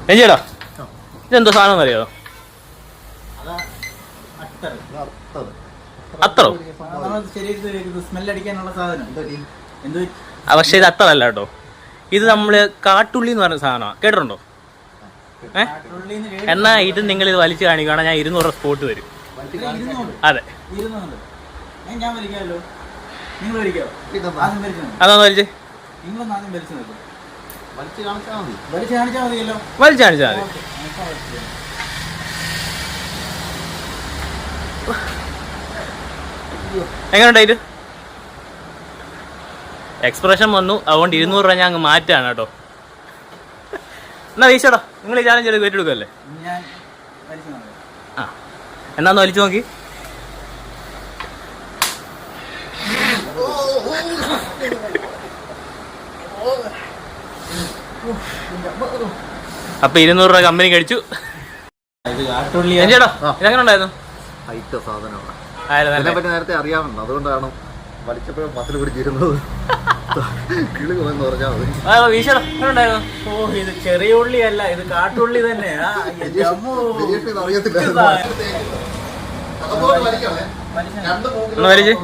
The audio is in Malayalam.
ചേട്ടാ ഇതെന്തോ സാധനം അറിയോ? അത്തറോ? പക്ഷെ ഇത് അത്തറല്ല കേട്ടോ, ഇത് നമ്മള് കാട്ടുള്ളി എന്ന് പറഞ്ഞ സാധനമാണ്. കേട്ടിട്ടുണ്ടോ? എന്നാ ഇത് നിങ്ങൾ ഇത് വലിച്ചു കാണിക്കുകയാണെങ്കിൽ ഞാൻ 200 സ്പോട്ട് തരും. അതെ, അതൊന്ന് വലിച്ചേ. വലിച്ചു കാണിച്ചാൽ മതി. എങ്ങനെയുണ്ടായിട്ട് എക്സ്പ്രഷൻ വന്നു, അതുകൊണ്ട് 200 രൂപ ഞാൻ അങ്ങ് മാറ്റാണ് കേട്ടോ. എന്നാ വീശോടാ, നിങ്ങൾ ഈ ചാലഞ്ച് ഏറ്റെടുക്കല്ലേ? ആ, എന്നാന്ന് വലിച്ചു നോക്കി. അപ്പൊ 200 രൂപ കമ്പനി കഴിച്ചു. ചേട്ടാ ഇതെങ്ങനെ ഉണ്ടായിരുന്നു? നേരത്തെ അറിയാമെന്ന്, അതുകൊണ്ടാണ് വലിച്ചപ്പോഴും മസിൽ പിടിച്ചിരുന്നത്. ഇത് ചെറിയ ഉള്ളി അല്ല, ഇത് കാട്ടുള്ളി തന്നെ. അറിയത്തില്ല.